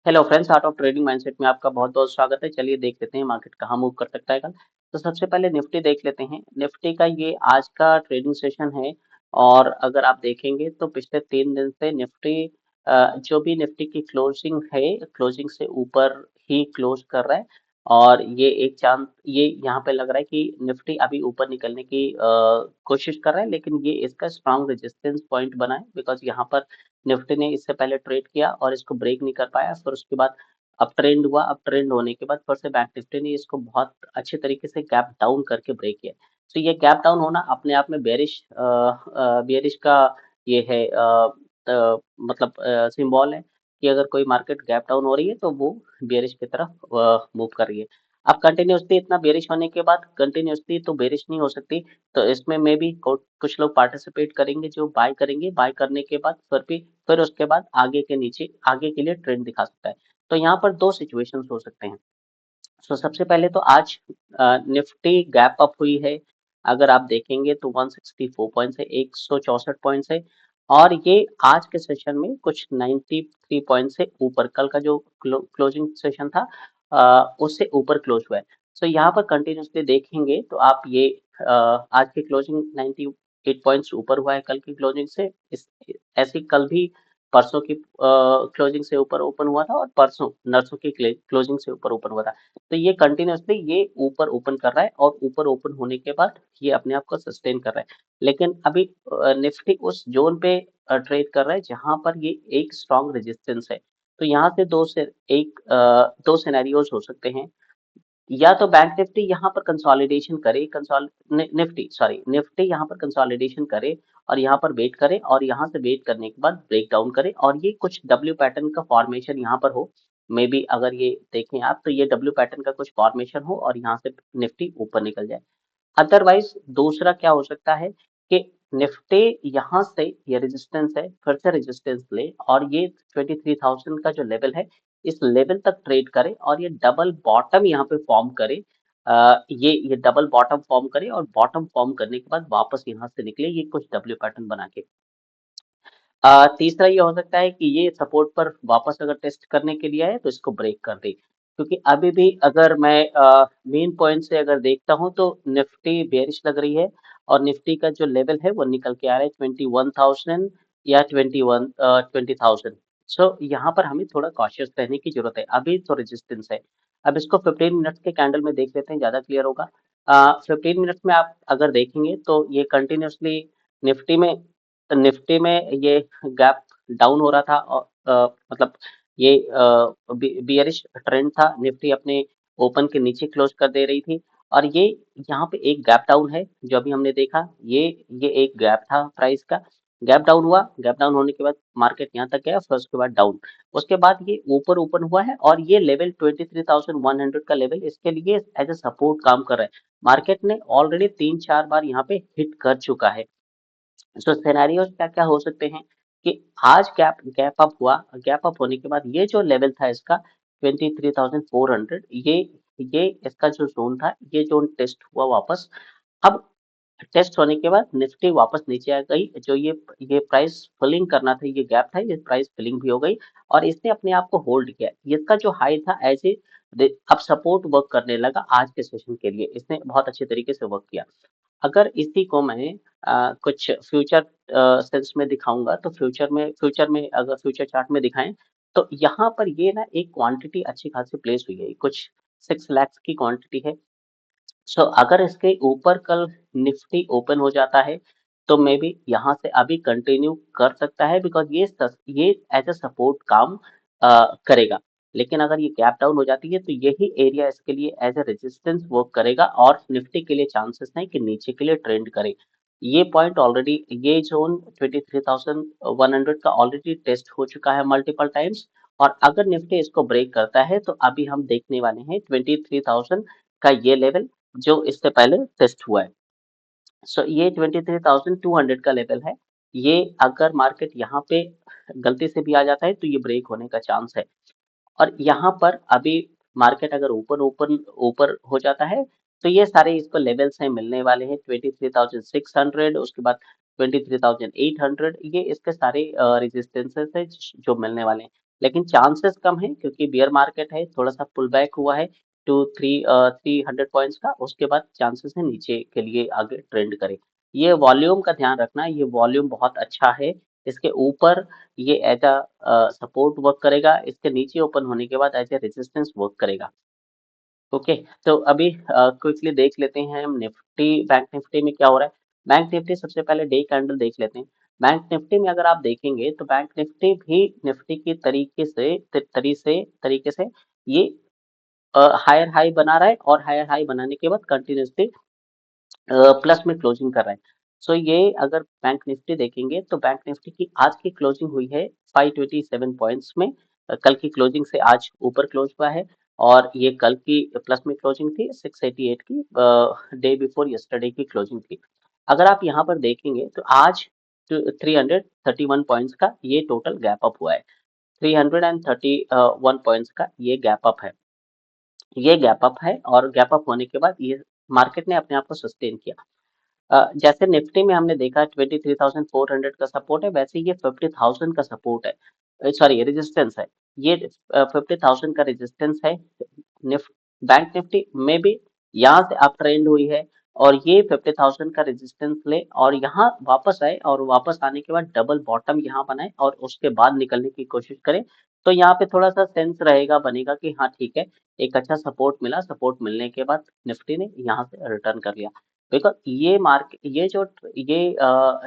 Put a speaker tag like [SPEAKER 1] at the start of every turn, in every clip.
[SPEAKER 1] Hello friends, art of trading mindset में आपका बहुत बहुत स्वागत है। चलिए देख लेते हैं मार्केट कहाँ मूव कर सकता है कल। तो सबसे पहले निफ्टी देख लेते हैं। निफ्टी का ये आज का ट्रेडिंग सेशन है और अगर आप देखेंगे तो पिछले 3 दिन से निफ्टी जो भी निफ्टी की क्लोजिंग है, क्लोजिंग से ऊपर ही क्लोज कर रहा है। और ये एक चांस ये यहाँ पे लग रहा है कि निफ्टी अभी ऊपर निकलने की कोशिश कर रहा है, लेकिन ये इसका स्ट्रॉन्ग रेजिस्टेंस पॉइंट बना है बिकॉज यहाँ पर निफ्टी ने इससे पहले ट्रेड किया और इसको ब्रेक नहीं कर पाया। फिर उसके बाद अप ट्रेंड हुआ, अप ट्रेंड होने के बाद फिर से बैंक निफ्टी ने इसको बहुत अच्छे तरीके से गैप डाउन करके ब्रेक किया। तो ये गैप डाउन होना अपने आप में बेरिश का ये है मतलब सिंबल है कि अगर कोई मार्केट गैप डाउन हो रही है तो वो बेरिश की तरफ मूव कर रही है। अब कंटिन्यूसली इतना बेरिश होने के बाद कंटिन्यूसली तो बेरिश नहीं हो सकती। तो इसमें मे भी कुछ लोग पार्टिसिपेट करेंगे जो बाय करेंगे, बाय करने के बाद फिर उसके बाद आगे के नीचे आगे के लिए ट्रेंड दिखा सकता है। तो यहाँ पर दो सिचुएशंस हो सकते हैं। सो सबसे पहले तो आज निफ्टी गैप अप हुई है। अगर आप देखेंगे तो 164 पॉइंट्स है, 164 पॉइंट्स है। और ये आज के सेशन में कुछ 93 पॉइंट से ऊपर, कल का जो क्लोजिंग सेशन था उससे ऊपर क्लोज हुआ है। सो यहाँ पर कंटिन्यूसली देखेंगे तो आप ये आज की क्लोजिंग 98 पॉइंट्स ऊपर हुआ है कल की क्लोजिंग से। इस ऐसे कल भी परसों की क्लोजिंग से ऊपर ओपन हुआ था और परसों नरसों की क्लोजिंग से ऊपर ओपन हुआ था। तो ये कंटिन्यूसली ये ऊपर ओपन कर रहा है और ऊपर ओपन होने के बाद ये अपने आप को सस्टेन कर रहा है। लेकिन अभी निफ्टी उस जोन पे ट्रेड कर रहा है जहां पर ये एक स्ट्रॉन्ग रेजिस्टेंस है। तो यहाँ से दो सिनेरियोज हो सकते हैं। या तो बैंक निफ्टी यहाँ पर कंसोलिडेशन करे, निफ्टी यहाँ पर कंसोलिडेशन करे और यहाँ पर वेट करे और यहाँ से वेट करने के बाद ब्रेक डाउन करे और ये कुछ डब्ल्यू पैटर्न का फॉर्मेशन यहाँ पर हो। मे बी अगर ये देखें आप तो ये डब्ल्यू पैटर्न का कुछ फॉर्मेशन हो और यहाँ से निफ्टी ऊपर निकल जाए। अदरवाइज दूसरा क्या हो सकता है कि निफ्टी यहाँ से ये रेजिस्टेंस है, फिर से रेजिस्टेंस ले और ये 23,000 का जो लेवल है इस लेवल तक ट्रेड करे और ये डबल बॉटम यहाँ पे फॉर्म करे। ये डबल बॉटम फॉर्म करे और बॉटम फॉर्म करने के बाद वापस यहाँ से निकले ये कुछ डब्ल्यू पैटर्न बना के। तीसरा ये हो सकता है कि ये सपोर्ट पर वापस अगर टेस्ट करने के लिए आए तो इसको ब्रेक कर दे। क्योंकि अभी भी अगर मैं मेन पॉइंट से अगर देखता हूँ तो निफ्टी बेरिश लग रही है और निफ्टी का जो लेवल है वो निकल के आ रहा है 21,000 या 20,000। सो यहाँ पर हमें थोड़ा कॉशियस रहने की जरूरत है। अभी तो रेजिस्टेंस है। अब इसको 15 मिनट्स के कैंडल में देख लेते हैं, ज्यादा क्लियर होगा। 15 मिनट्स में आप अगर देखेंगे तो ये कंटिन्यूसली निफ्टी में निफ्टी में ये गैप डाउन हो रहा था और मतलब ये बियरिश ट्रेंड था। निफ्टी अपने ओपन के नीचे क्लोज कर दे रही थी और ये यहाँ पे एक गैप डाउन है जो अभी हमने देखा। ये एक गैप था प्राइस का। गैप डाउन हुआ, गैप डाउन होने के बाद मार्केट यहाँ तक गया, फिर उसके बाद डाउन। उसके बाद ये ऊपर ओपन हुआ है और ये लेवल 23,100 का लेवल इसके लिए एज ए सपोर्ट काम कर रहा है। मार्केट ने ऑलरेडी 3-4 बार यहाँ पे हिट कर चुका है। सो सिनेरियोज क्या क्या हो सकते हैं कि आज गैप गैप अप हुआ, गैप अप होने के बाद ये जो लेवल था इसका 23,400, ये इसका जो जोन था ये जोन टेस्ट हुआ वापस। अब टेस्ट होने के बाद निफ्टी वापस नीचे आ गई। जो ये प्राइस फिलिंग करना था, ये गैप था, ये प्राइस फिलिंग भी हो गई और इसने अपने आप को होल्ड किया। इसका जो हाई था ऐसे अब सपोर्ट वर्क करने लगा। आज के सेशन के लिए इसने बहुत अच्छे तरीके से वर्क किया। अगर इसी को मैं कुछ फ्यूचर सेंस में दिखाऊंगा तो फ्यूचर में अगर फ्यूचर चार्ट में दिखाएं तो यहाँ पर ये ना एक क्वांटिटी अच्छी खासी प्लेस हुई है, कुछ 6 लाख की क्वांटिटी है। सो अगर इसके ऊपर कल निफ्टी ओपन हो जाता है तो मे बी यहाँ से अभी कंटिन्यू कर सकता है बिकॉज ये एज अ सपोर्ट काम करेगा। लेकिन अगर ये गैप डाउन हो जाती है तो यही एरिया इसके लिए एज अ रेजिस्टेंस वर्क करेगा और निफ्टी के लिए चांसेस हैं कि नीचे के लिए ट्रेंड करे। ये पॉइंट ऑलरेडी, ये जोन 23,100 का ऑलरेडी टेस्ट हो चुका है मल्टीपल टाइम्स। और अगर निफ्टी इसको ब्रेक करता है तो अभी हम देखने वाले हैं 23,000 का ये लेवल जो इससे पहले टेस्ट हुआ है। सो ये 23,200 का लेवल है। ये अगर मार्केट यहाँ पे गलती से भी आ जाता है तो ये ब्रेक होने का चांस है। और यहाँ पर अभी मार्केट अगर ऊपर हो जाता है तो ये सारे इसको लेवल्स हैं मिलने वाले हैं 23,600, उसके बाद 23,800, ये इसके सारे रेजिस्टेंसेस है जो मिलने वाले हैं। लेकिन चांसेस कम है क्योंकि बियर मार्केट है, थोड़ा सा पुल बैक हुआ है टू 300 पॉइंट्स का, उसके बाद चांसेस है नीचे के लिए आगे ट्रेंड करे। ये वॉल्यूम का ध्यान रखना, ये वॉल्यूम बहुत अच्छा है, इसके ऊपर ये एज अ सपोर्ट वर्क करेगा, इसके नीचे ओपन होने के बाद एज ए रेजिस्टेंस वर्क करेगा। ओके, तो अभी क्विकली देख लेते हैं हम निफ्टी बैंक निफ्टी में क्या हो रहा है। बैंक निफ्टी सबसे पहले डे कैंडल देख लेते हैं। बैंक निफ्टी में अगर आप देखेंगे तो बैंक निफ्टी भी निफ्टी की तरीके से ये हायर हाई बना रहा है और हायर हाई बनाने के बाद कंटिन्यूसली प्लस में क्लोजिंग कर रहा है। सो ये अगर बैंक निफ्टी देखेंगे तो बैंक निफ्टी की आज की क्लोजिंग हुई है 527 पॉइंट्स में। कल की क्लोजिंग से आज ऊपर क्लोज हुआ है और ये कल की प्लस में क्लोजिंग थी 688 की, डे बिफोर यस्टरडे की क्लोजिंग थी। अगर आप यहाँ पर देखेंगे तो आज 331 पॉइंट्स का ये टोटल गैप अप हुआ है। 331 पॉइंट्स का ये गैप अप है, ये गैप अप है और गैप अप होने के बाद ये मार्केट ने अपने आप को सस्टेन किया। जैसे निफ्टी में हमने देखा 23,400 का सपोर्ट है, वैसे ये 50,000 का सपोर्ट है, सॉरी रेजिस्टेंस है। ये 50,000 का रेजिस्टेंस है। निफ बैंक निफ्टी में भी यहाँ से अप ट्रेंड हुई है और ये 50,000 का रेजिस्टेंस ले और यहाँ वापस आए और वापस आने के बाद डबल बॉटम यहाँ बनाए और उसके बाद निकलने की कोशिश करें, तो यहाँ पे थोड़ा सा सेंस रहेगा बनेगा कि हाँ ठीक है, एक अच्छा सपोर्ट मिला, सपोर्ट मिलने के बाद निफ्टी ने यहाँ से रिटर्न कर लिया। बिकॉज ये जो ये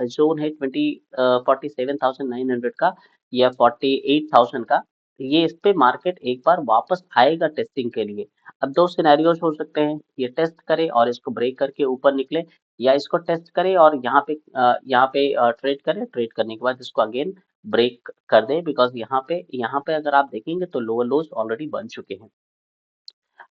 [SPEAKER 1] जोन है 47,900 का या 48,000 का, ये इस पे मार्केट एक बार वापस आएगा टेस्टिंग के लिए। अब दो सिनेरियोज हो सकते हैं, ये टेस्ट करे और इसको ब्रेक करके ऊपर निकले, या इसको टेस्ट करे और यहाँ पे ट्रेड करे, ट्रेड करने के बाद इसको अगेन ब्रेक कर दे, बिकॉज यहाँ पे अगर आप देखेंगे तो लोअर लोज ऑलरेडी बन चुके हैं।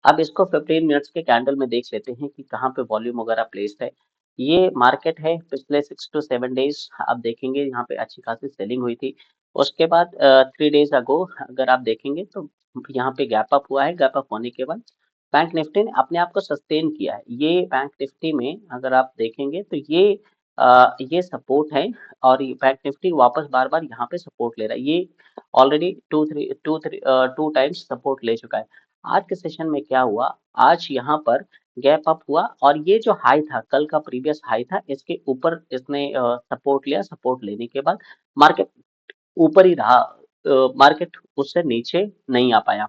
[SPEAKER 1] अब इसको 15 मिनट्स के कैंडल में देख लेते हैं कि कहाँ पे वॉल्यूम वगैरह प्लेस्ड है। ये मार्केट है पिछले 6 to 7 डेज आप देखेंगे यहाँ पे अच्छी खासी सेलिंग हुई थी। उसके बाद 3 डेज अगो अगर आप देखेंगे तो यहाँ पे गैप अप हुआ है, गैप अप होने के बाद बैंक निफ्टी ने अपने आप को सस्टेन किया है। ये बैंक निफ्टी में अगर आप देखेंगे तो ये सपोर्ट है और ये बैंक निफ्टी वापस बार बार यहाँ पे सपोर्ट ले रहा है। ये ऑलरेडी टू टाइम्स सपोर्ट ले चुका है। आज के सेशन में क्या हुआ, आज यहाँ पर गैप अप हुआ और ये जो हाई था, कल का प्रीवियस हाई था, इसके ऊपर इसने सपोर्ट लिया, सपोर्ट लेने के बाद मार्केट ऊपर ही रहा, मार्केट उससे नीचे नहीं आ पाया।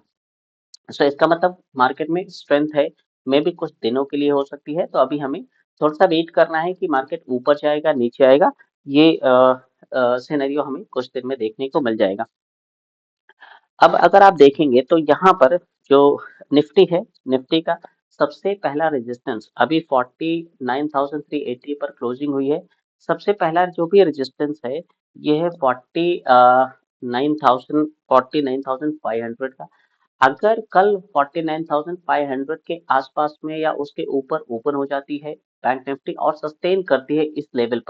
[SPEAKER 1] सो इसका मतलब मार्केट में स्ट्रेंथ है, मे भी कुछ दिनों के लिए हो सकती है, तो अभी हमें थोड़ा सा वेट करना है कि मार्केट ऊपर जाएगा नीचे आएगा, ये सिनेरियो हमें कुछ दिन में देखने को मिल जाएगा। अब अगर आप देखेंगे तो यहाँ पर जो निफ्टी है, निफ्टी का सबसे पहला रेजिस्टेंस अभी 49,380 पर क्लोजिंग हुई है। सबसे पहला जो भी रेजिस्टेंस है ये है 49,500 का। अगर कल 49,500 के आसपास में या उसके ऊपर ओपन हो जाती है बैंक निफ्टी और सस्टेन करती है इस लेवल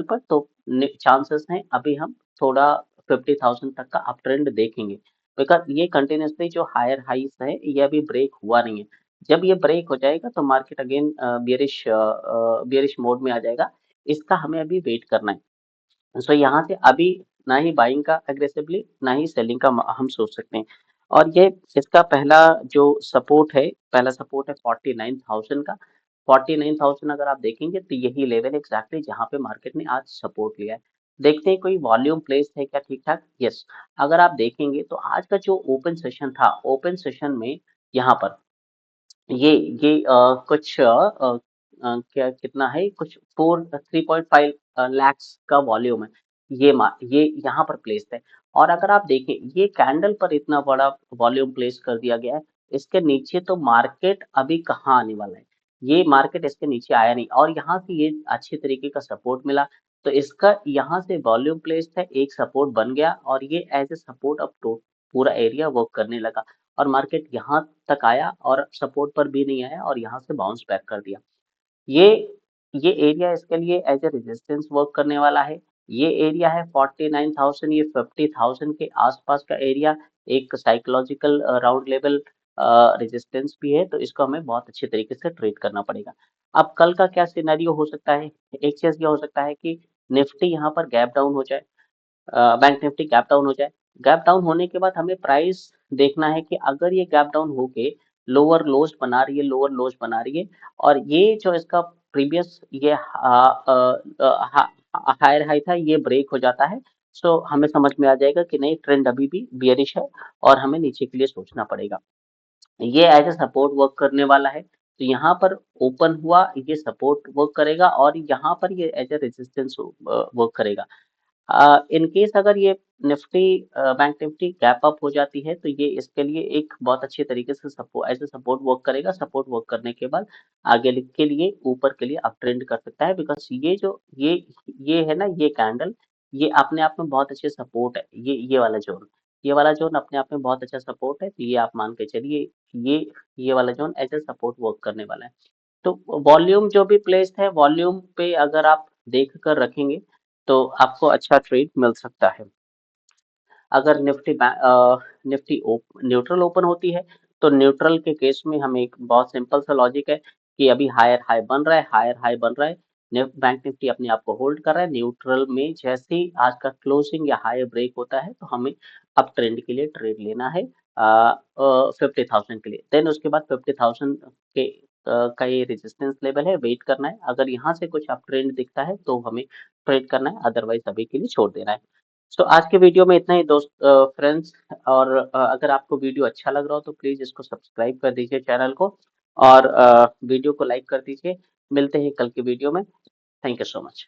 [SPEAKER 1] पर तो चांसेस हैं अभी हम थोड़ा 50,000 तक का अप ट्रेंड देखेंगे। बिकॉज ये कंटिन्यूसली जो हायर हाइस है ये अभी ब्रेक हुआ नहीं है। जब ये ब्रेक हो जाएगा तो मार्केट अगेन बियरिश मोड में आ जाएगा। इसका हमें अभी वेट करना है। सो यहाँ से अभी ना ही बाइंग का एग्रेसिवली ना ही सेलिंग का हम सोच सकते हैं। और ये इसका पहला जो सपोर्ट है, पहला सपोर्ट है 49,000 का। 49,000 अगर आप देखेंगे तो यही लेवल एग्जैक्टली जहाँ पे मार्केट ने आज सपोर्ट लिया है। देखते हैं कोई वॉल्यूम प्लेस है क्या ठीक ठाक। यस, अगर आप देखेंगे तो आज का जो ओपन सेशन था, ओपन सेशन में यहाँ पर ये कुछ क्या कितना है, कुछ 3.5 लैक्स का वॉल्यूम है। ये यहाँ पर प्लेस्ड है और अगर आप देखें ये कैंडल पर इतना बड़ा वॉल्यूम प्लेस कर दिया गया है, इसके नीचे तो मार्केट अभी कहाँ आने वाला है। ये मार्केट इसके नीचे आया नहीं और यहाँ से ये अच्छे तरीके का सपोर्ट मिला, तो इसका यहाँ से वॉल्यूम प्लेस्ड है, एक सपोर्ट बन गया और ये एज ए सपोर्ट अब तो पूरा एरिया वर्क करने लगा और मार्केट यहाँ तक आया और सपोर्ट पर भी नहीं आया और यहाँ से बाउंस बैक कर दिया। ये ये एरिया इसके लिए एज ए रेजिस्टेंस वर्क करने वाला है। ये एरिया है 49,000, ये 50,000 के आसपास का एरिया एक साइकोलॉजिकल राउंड लेवल रेजिस्टेंस भी है, तो इसको हमें बहुत अच्छे तरीके से ट्रेड करना पड़ेगा। अब कल का क्या सिनेरियो हो सकता है, एक चीज ये हो सकता है कि निफ्टी यहाँ पर गैप डाउन हो जाए, बैंक निफ्टी गैप डाउन हो जाए। गैप डाउन होने के बाद हमें प्राइस देखना है कि अगर ये गैप डाउन होके लोअर लोज बना रही है, लोअर लोज बना रही है, और ये जो इसका प्रीवियस ये हायर हाई था, ये ब्रेक हो जाता है, सो हमें समझ में आ जाएगा कि नहीं, ट्रेंड अभी भी बियरिश है और हमें नीचे के लिए सोचना पड़ेगा। ये एज ए सपोर्ट वर्क करने वाला है, तो यहाँ पर ओपन हुआ, ये सपोर्ट वर्क करेगा, और यहाँ पर ये एज ए रेजिस्टेंस वर्क करेगा। इन केस अगर ये Nifty, bank Nifty gap up हो जाती है, तो ये इसके लिए एक बहुत अच्छे तरीके से सपोर्ट, ऐसे सपोर्ट वर्क करेगा। सपोर्ट वर्क करने के बाद आगे के लिए, ऊपर के लिए अप ट्रेंड कर सकता है, बिकॉज ये जो ये है ना, ये कैंडल, ये अपने आप में बहुत अच्छे सपोर्ट है। ये वाला जोन अपने आप में बहुत अच्छा सपोर्ट है, तो ये आप मान के चलिए, ये ये वाला zone as a support work करने वाला है। तो वॉल्यूम जो भी प्लेस्ड है, वॉल्यूम पे अगर आप देख कर रखेंगे तो आपको अच्छा ट्रेड मिल सकता है। अगर निफ्टी न्यूट्रल ओपन होती है, तो न्यूट्रल के केस में हमें एक बहुत सिंपल सा लॉजिक है कि अभी हायर हाई बन रहा है, हायर हाई बन रहा है, बैंक निफ्टी अपने आप को होल्ड कर रहा है न्यूट्रल में। जैसे ही आज का क्लोजिंग या हाई ब्रेक होता है, तो हमें अप ट्रेंड के लिए ट्रेड लेना है 50,000 के लिए। देन उसके बाद 50,000 के का ये रेजिस्टेंस लेवल है, वेट करना है। अगर यहाँ से कुछ अप ट्रेंड दिखता है तो हमें ट्रेड करना है, अदरवाइज अभी के लिए छोड़ देना है। सो आज के वीडियो में इतना ही दोस्त, फ्रेंड्स, और अगर आपको वीडियो अच्छा लग रहा हो तो प्लीज़ इसको सब्सक्राइब कर दीजिए चैनल को, और वीडियो को लाइक कर दीजिए। मिलते हैं कल की वीडियो में। Thank you so much.